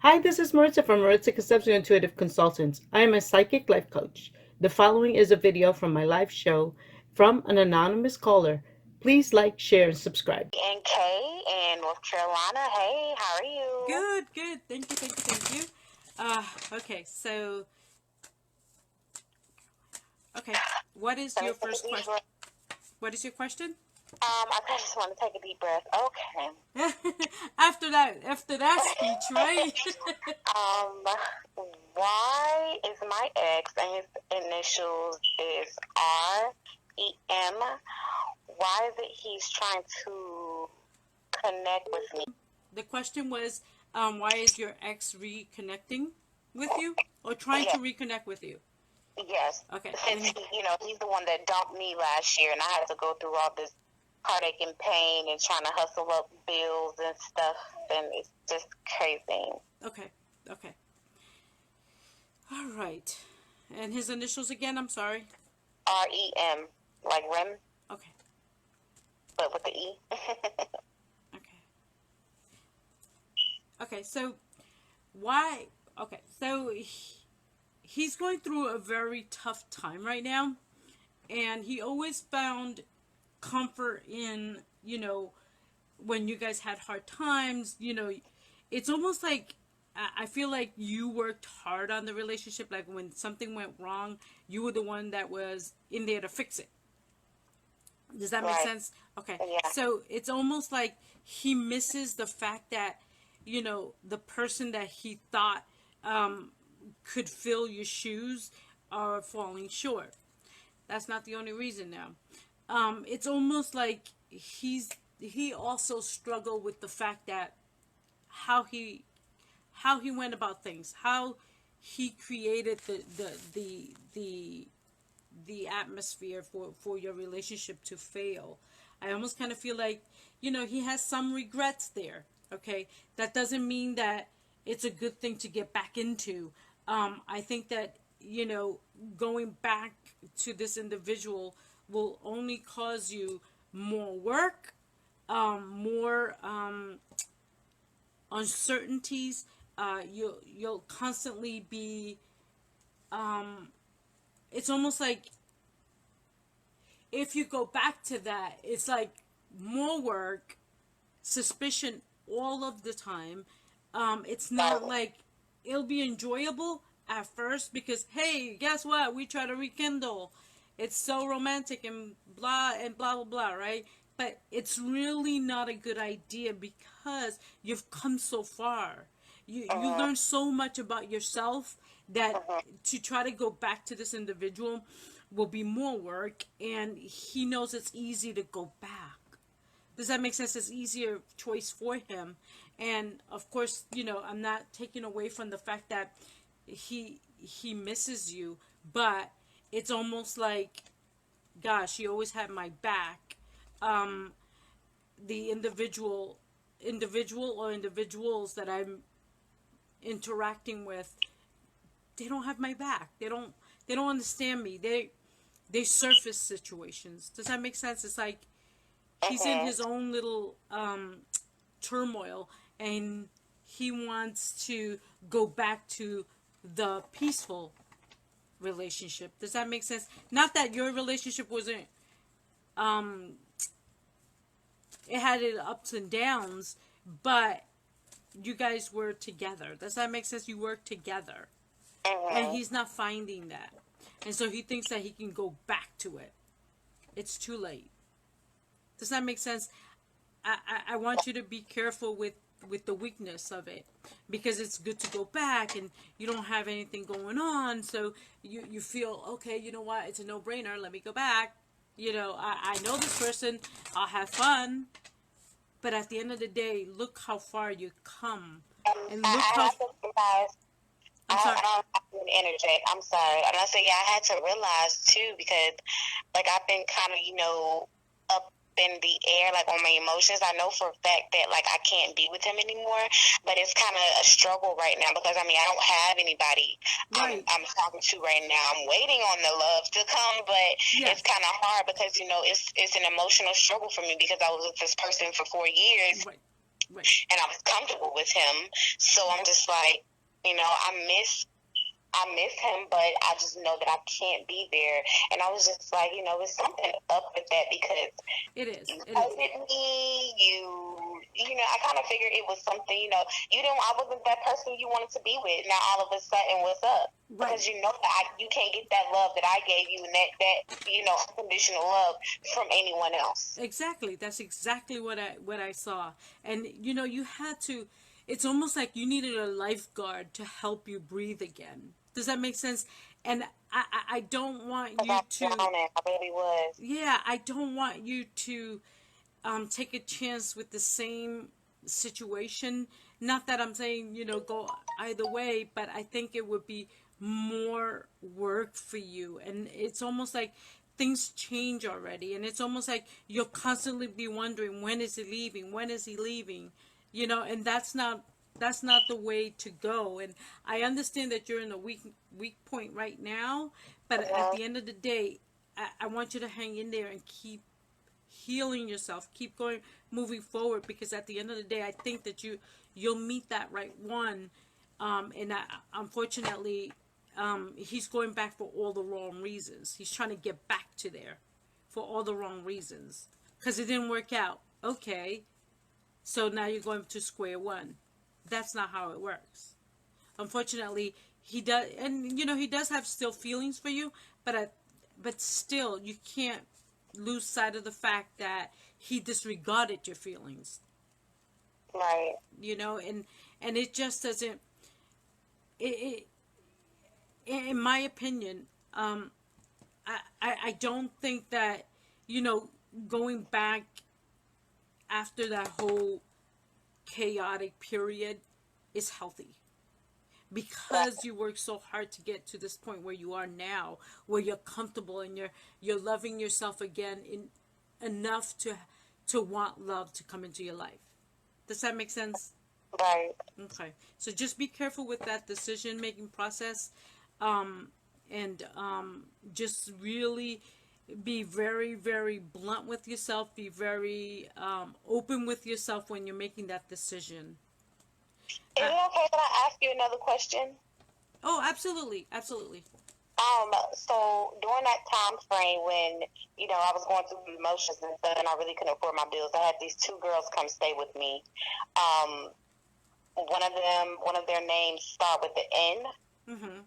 Hi, this is Maritza from Maritza Concepcion Intuitive Consultants. I am a psychic life coach. The following is a video from my live show from an anonymous caller. Please like, share, and subscribe. And Kay in North Carolina. Hey, how are you? Good, good. Thank you, thank you, thank you. Okay, so, okay, what is Let me your take a first deep question? breath. What is your question? I just want to take a deep breath. Okay. after that speech, right? Um, why is my ex and his initials is REM? Why is it he's trying to connect with me? The question was, why is your ex reconnecting with you or trying to Yes, reconnect with you? yes. Okay, Since he's the one that dumped me last year, and I had to go through all this heartache and pain and trying to hustle up bills and stuff, and it's just crazy. okay, okay. All right. And his initials again, I'm sorry. REM, like REM, Okay, but with the E. okay. Okay, so why? Okay, so he's going through a very tough time right now, and he always found comfort in, when you guys had hard times. It's almost like I feel like you worked hard on the relationship. Like when something went wrong, you were the one that was in there to fix it. Does that make Right. sense? Okay. Yeah. So it's almost like he misses the fact that, the person that he thought um, could fill your shoes are falling short. That's not the only reason now. It's almost like he also struggled with the fact that how he how he went about things, how he created the atmosphere for your relationship to fail. I almost kind of feel like, he has some regrets there. Okay, that doesn't mean that it's a good thing to get back into. I think that, going back to this individual will only cause you more work, more uncertainties. You'll constantly be. It's almost like if you go back to that, it's like more work, suspicion all of the time. It's not Right. like it'll be enjoyable at first because, hey, guess what? We try to rekindle. It's so romantic and blah blah blah, right? But it's really not a good idea because you've come so far. You Mhm. learn so much about yourself that Mhm. to try to go back to this individual will be more work, and he knows it's easy to go back. Does that make sense? It's easier choice for him. And of course, I'm not taking away from the fact that he misses you, but it's almost like, gosh, he always had my back. um the individual or individuals that I'm interacting with, they don't have my back. They don't understand me. They surface situations. Does that make sense? It's like he's in Mhm. his own little turmoil, and he wants to go back to the peaceful relationship. Does that make sense? Not that your relationship wasn't, um it had its ups and downs, but you guys were together. Does that make sense? You worked together, and Mhm. he's not finding that, and so he thinks that he can go back to it. It's too late. Does that make sense? I want you to be careful with the weakness of it, because it's good to go back and you don't have anything going on, so you feel okay. You know what, it's a no-brainer, let me go back. I know this person, I'll have fun. But at the end of the day, look how far you come, and look I how. have to realize. I'm sorry. I don't interject. I'm sorry. And I say, yeah, I had to realize too because, like, I've been kind of, up in the air, like on my emotions. I know for a fact that, like, I can't be with him anymore, but it's kind of a struggle right now because I mean, I don't have anybody Right. I'm talking to right now. I'm waiting on the love to come, but it's Yes. kind of hard because it's an emotional struggle for me because I was with this person for 4 years Right. Right. and I was comfortable with him. So I'm just like, I miss him, but I just know that I can't be there. And I was just like, it's something up with that because It is. you It is. hated me. I kind of figured it was something. I wasn't that person you wanted to be with. Now all of a sudden, what's up? Right. Because you can't get that love that I gave you, and that unconditional love from anyone else. Exactly. That's exactly what I saw. And you had to. It's almost like you needed a lifeguard to help you breathe again. Does that make sense? And I don't want Because you I was to. drowning, I really was. Yeah, I don't want you to take a chance with the same situation. Not that I'm saying, go either way, but I think it would be more work for you. And it's almost like things change already. And it's almost like you'll constantly be wondering, when is he leaving? When is he leaving? And that's not the way to go. And I understand that you're in a weak point right now, but at Mhm. the end of the day, I want you to hang in there and keep healing yourself, keep going, moving forward, because at the end of the day, I think that you'll meet that right one. And unfortunately, he's going back for all the wrong reasons. He's trying to get back to there for all the wrong reasons because it didn't work out. Okay, so now you're going to square one. That's not how it works. Unfortunately, he does, and he does have still feelings for you, but still, you can't lose sight of the fact that he disregarded your feelings. Right. And it just doesn't. It in my opinion, I don't think that you know going back after that whole chaotic period is healthy, Right. because you worked so hard to get to this point where you are now, where you're comfortable and you're loving yourself again in enough to want love to come into your life. Does that make sense? Right. Okay. So just be careful with that decision making process. Um, and just really be very, very blunt with yourself. Be very open with yourself when you're making that decision. Is Uh, it okay that I ask you another question? oh, absolutely. Absolutely. So during that time frame when, I was going through the emotions and stuff and I really couldn't afford my bills, I had these two girls come stay with me. Um, one of their names start with the N, Mm-hmm.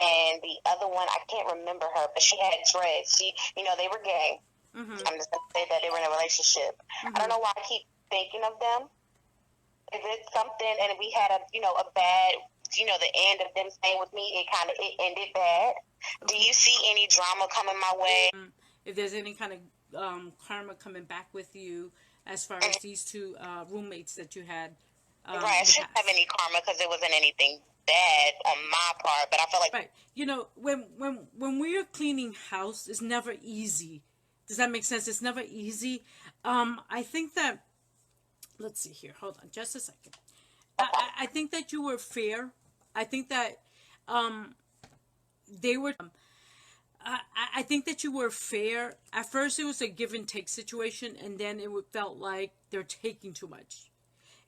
and the other one, I can't remember her, but she had dreads. They were gay. Mm-hmm. I'm just going to say that they were in a relationship. I don't Mm-hmm. know why I keep thinking of them. Is it something, and we had a bad, the end of them staying with me, it ended bad. Do Okay. you see any drama coming my way? If there's any kind of karma coming back with you as far as these two roommates that you had Right, I in the shouldn't have past. any karma because it wasn't anything bad on my part, but I feel like Right. When we are cleaning house, it's never easy. Does that make sense? It's never easy. I think that, let's see here. Hold on just a second. I think that you were fair. I think that um, they were. I think that you were fair. At first, it was a give and take situation, and then felt like they're taking too much.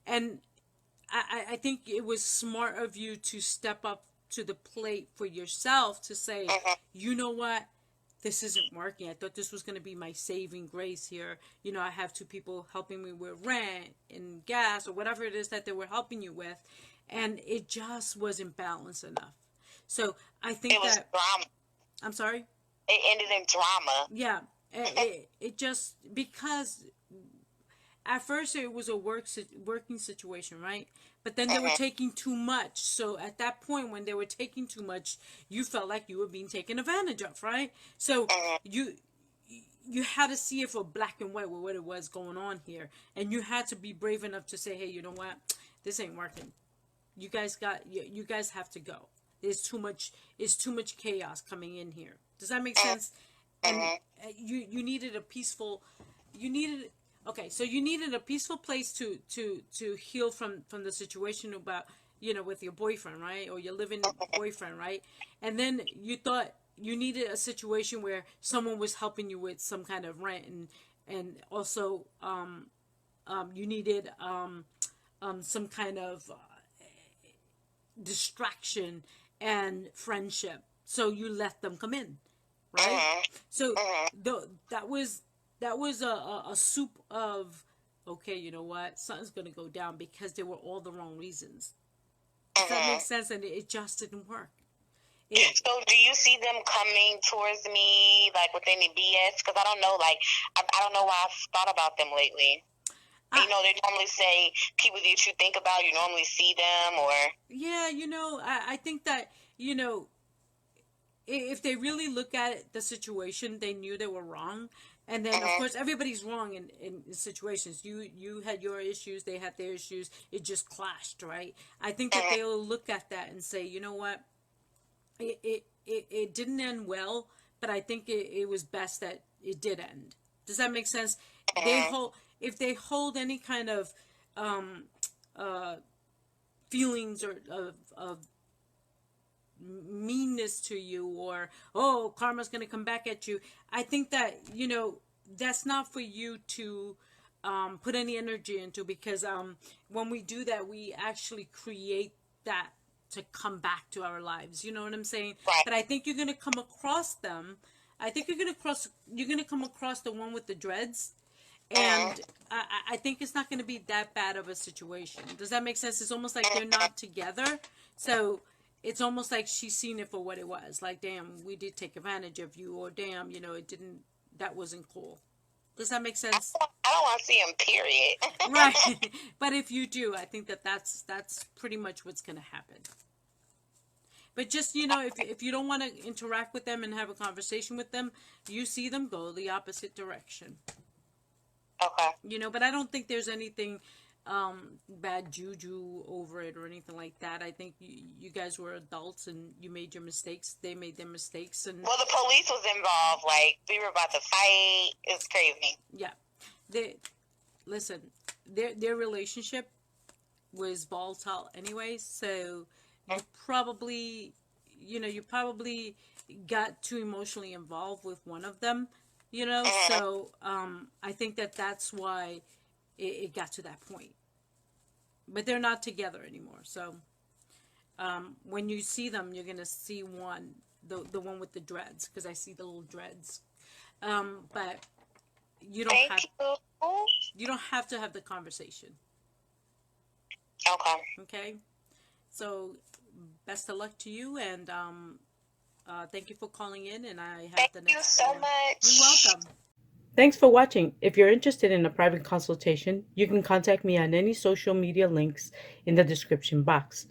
And I think it was smart of you to step up to the plate for yourself to say, mhm, you know what, this isn't working. I thought this was going to be my saving grace here. I have two people helping me with rent and gas or whatever it is that they were helping you with, and it just wasn't balanced enough. So I it think was that, drama. I'm sorry. It ended in drama. Yeah, it just because at first it was a working situation, right? But then they were Mhm, taking too much. So at that point, when they were taking too much, you felt like you were being taken advantage of, right? So mhm. you had to see it for black and white with what it was going on here, and you had to be brave enough to say, hey, you know what, this ain't working. You guys have to go. There's too much. It's too much chaos coming in here. Does that make sense? And Mhm. you needed a peaceful. You needed okay. So you needed a peaceful place to heal from the situation about with your boyfriend, right? Or your living boyfriend, right? And then you thought you needed a situation where someone was helping you with some kind of rent and also you needed some kind of distraction and friendship. So you let them come in, right? Mhm. So Mhm. that was a soup of, okay, you know what? Something's gonna go down because they were all the wrong reasons. Does that make Mhm. sense? And it just didn't work. It So, do you see them coming towards me like with any BS? Because I don't know, like I don't know why I've thought about them lately. I They normally say people that you think about, you normally see them, or. Yeah, I think that, you know, if they really look at the situation, they knew they were wrong. And then of Mhm. course everybody's wrong in situations. You had your issues, they had their issues, it just clashed, right? I think that Mhm. they'll look at that and say, you know what, it didn't end well, but I think it was best that it did end. Does that make sense? They Mhm. hold If they hold any kind of um uh feelings or of meanness to you, or oh, karma's going to come back at you, I think that, that's not for you to put any energy into, because when we do that, we actually create that to come back to our lives. You know what I'm saying? Right. But I think you're going to come across them. I think you're going to come across the one with the dreads, Mhm. and I think it's not going to be that bad of a situation. Does that make sense? It's almost like they're not together, so it's almost like she's seen it for what it was. Like, damn, we did take advantage of you, or damn, it didn't. That wasn't cool. Does that make sense? I don't want to see them. Period. Right. But if you do, I think that that's pretty much what's going to happen. But just, if you don't want to interact with them and have a conversation with them, you see them, go the opposite direction. Okay. But I don't think there's anything bad juju over it or anything like that. I think you guys were adults and you made your mistakes. They made their mistakes, and Well, the police was involved. Like we were about to fight. It's crazy. yeah, they listen. Their relationship was volatile anyway, so you probably, you probably got too emotionally involved with one of them. Mhm. So I think that that's why it got to that point. But they're not together anymore. So when you see them, you're gonna see the one with the dreads, because I see the little dreads. But you don't Thank have you. you don't have to have the conversation. Okay. Okay. So best of luck to you, and thank you for calling in. And I have Thank the you next so caller. You're much. welcome. Thanks for watching. If you're interested in a private consultation, you can contact me on any social media links in the description box.